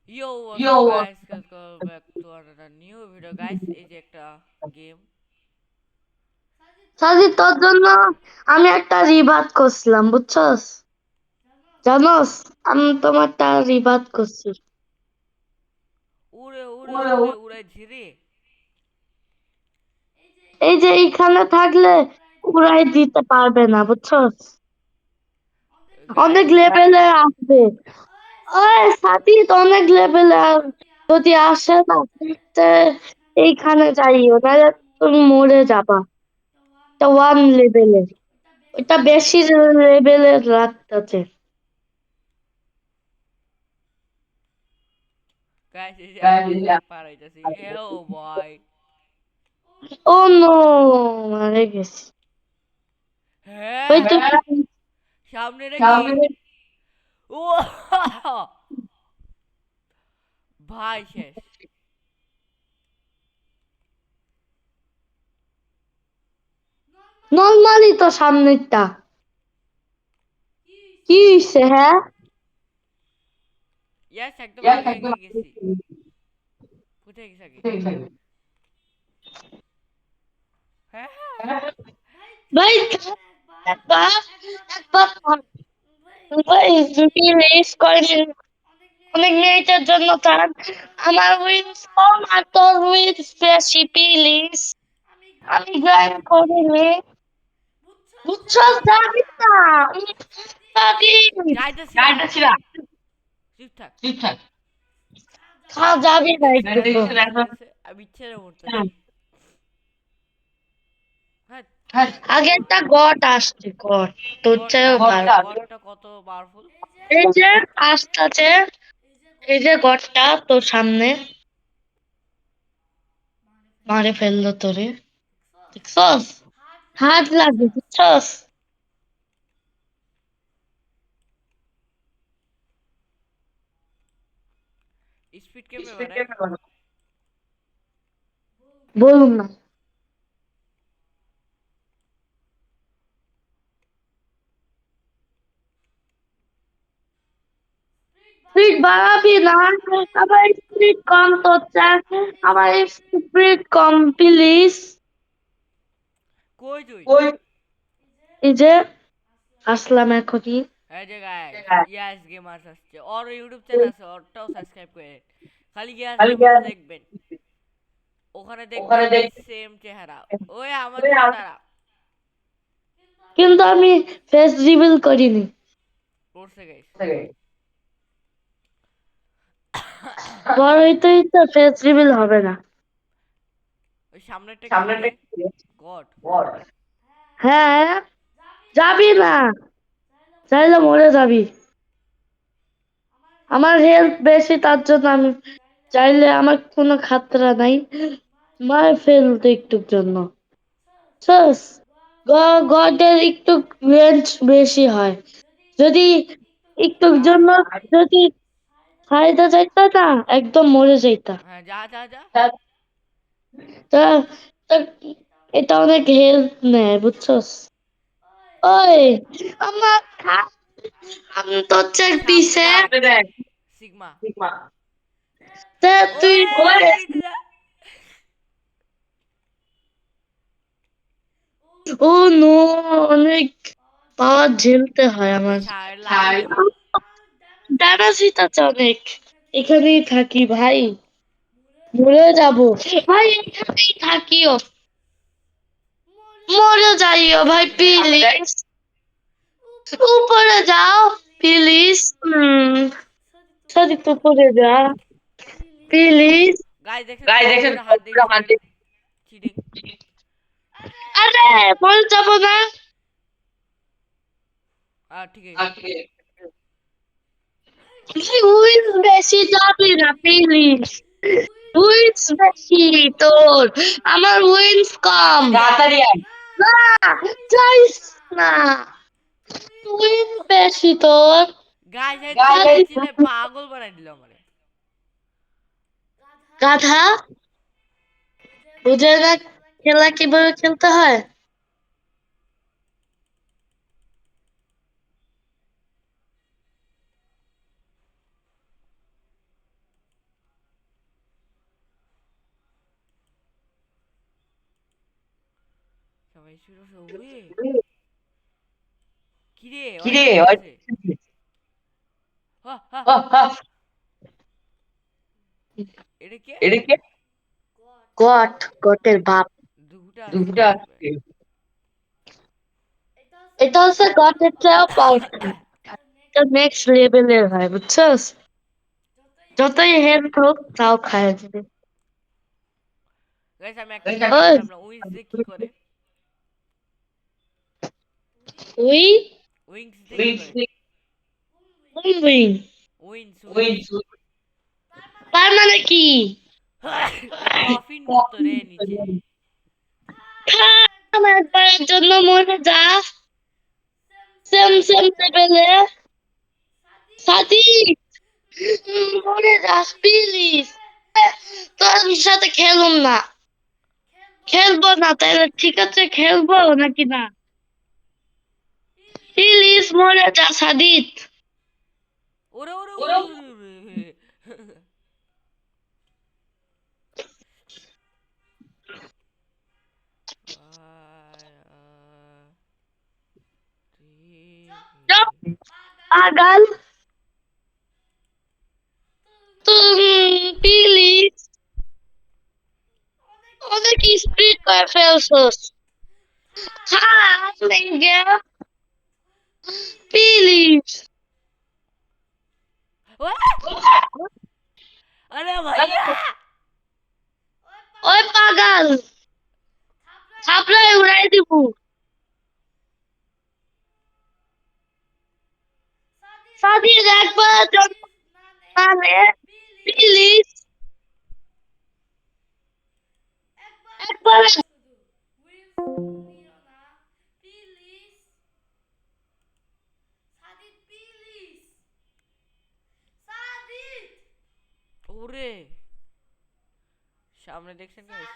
Yo, what's up guys? Welcome back to another new video guys. এই যে একটা game. সাজি তোর জন্য আমি একটা রিবাত করছিলাম বুঝছস? জানোস আমি তোমারটা রিবাত করছি। উড়ে উড়ে উড়ে উড়ে ঝিরে। এই যে এইখানে থাকলে উড়াই দিতে পারবে না বুঝছস? অনেক গাইস লেভেলে আসবে। ওই সাথী তো অনেক লেভেলে যদি আসে না তে এইখানে যাইও নাহলে তুমি মরে যাবা। এটা ওয়ান লেভেলের, ওইটা বেশি লেভেলের রাখতেছে। গাইস এই যে আমি লেভেল পার হইতাছি। হেও বয়। ও নো, মারা গেছি। ওই হ্যাঁ, তো সামনে নাকি? ও ভাই শেষ। নর্মালি তো সামনেরটা কি হইছে? হ্যাঁ, ইয়াস একদম আগে আগে গেছি। কোথায় গেছে আগে? হ্যাঁ হ্যাঁ। ভাই একবার একবার ভাই যদি রেস করেন অনেক মিনিটের জন্য তার আমার উইন্স কম আর তোর উইন্স বেশি প্লিজ। আমি গ্রাইন্ড করিনি বুঝছো, যাবি না যাইতেছিলাম। চুপ থাক। খা যাবি না দেখছো একটু তো। দেখছো দেখছো দেখছো আমি ইচ্ছে মরতেছি। হ্যাঁ। আগে ওই একটা গট আসছে, গট তোর গডটা চেয়েও গড ভালো। গডটা কত পাওয়ারফুল? এই যে আসতেছে, এই যে গটটা তোর সামনে মারে ফেললো তোরে, দেখছস? হাত লাগে বুঝছস? স্পিড কেমনে বাড়ায়? বলুন না। স্পিড বাড়াবি না, আবার স্পিড কম তোর চায়, আবার স্পিড কম প্লিজ। কই তুই? এই যে আসলাম এখনই। এই যে গাইস, ইয়াস গেমার্স আসছে। ওর ইউটিউব চ্যানেল আছে, ওরটাও সাবস্ক্রাইব করে। খালি ইয়াস গেমার্স দেখবেন, ওখানে দেখবেন এই সেম চেহারা। ওই আমার দিকে তারা কিন্তু আমি ফেস রিভিল করিনি। করছে গাইস। বড় হইতেই তো ফেস রিভিল হবে না। ওই সামনেটা কি রে? গড। হ্যাঁ, যাবি না, চাইলে মরে যাবি। আমার হেল্প বেশি তার জন্য আমি চাইলে, আমার কোনো খাতরা নাই, মার ফেলতে একটুর জন্য। সস গডের একটু রেঞ্জ বেশি হয়। যদি একটুর যা জন্য, যা। যদি ফায়দা যাইতা না একদম মরে যাইতা। হ্যাঁ যা যা যা। তা তা এটা অনেক হেল্প নেয় বুঝছস? ওই আমার আমি তো হচ্ছে সামনে পিছে। যাও। সিগমা। তা তুই ওয়ে নিচে যা। ও নো, অনেক পাওয়ার ঝেলতে হয় ওই আমার। লাভে নেমে। ডানা জিতাচ্ছে অনেক। এখানেই থাকি ভাই, মরে যাব ভাই, এখানেই থাকিও, মরে যাইও ভাই হ্যাঁ। প্লিজ। উপরে যাও প্লিজ। সরি তো উপরে যা প্লিজ। গাইস দেখছেন তো উপরে হাত দিয়ে চিটিং চিটিং। আরে মরে যাব না। ঠিক আছে। ভাই উইন্স বেশি যাবি না প্লিজ, উইন্স বেশি তোর, আমার উইন্স কম। তাড়াতাড়ি আয়। না, যাইস না, উইন্স বেশি তোর। গাইস এই চিল্লাই চিল্লাই পাগল বানাই দিল আমারে। গাধা, বুঝে না খেলা কিভাবে খেলতে হয়। সবাই শুরু ওয়ে কি রে কিরে ওয়াইটি আছে হা হা এটা কে এটা কে? গটের বাপ। দুটা আছে দুটা মনে হয়। এটা হচ্ছে গটের চেয়েও পাওয়ারফুল। এটা নেক্সট লেভেলের হয় বুঝছস? যতই হেল্প হোক তাও খায় দিবে। গাইস আমি একটা Guys, জিনিস ওই বুঝলাম না উইংস দিয়ে কি করে উই উইংস দিয়ে কি করে আমি উইং উইংস ওই উইংস তার মানে কি? ওই কফিন মতো রে নিচে থাম একবারের জন্য মরে যা। সেম সেম লেভেলে সাথী মরে যাস প্লিজ। তোর সাথে খেলুম না, খেলবো না। তাহলে ঠিক আছে, খেলবো নাকি না? প্লিজ মরে যা সাদিত। ওরে ওরে ওরে ওরে ওরে চুপ, পাগল। তুমি প্লিজ অনেক স্পিড করে ফেলছোস। থাম লেঙ্গে প্লিজ। अरे भैया ওই পাগল, থাপড়ায় উড়াই দিবো। সাদিত একবারের জন্য মানে প্লিজ, একবার ওরে সামনে দেখছেন গাইস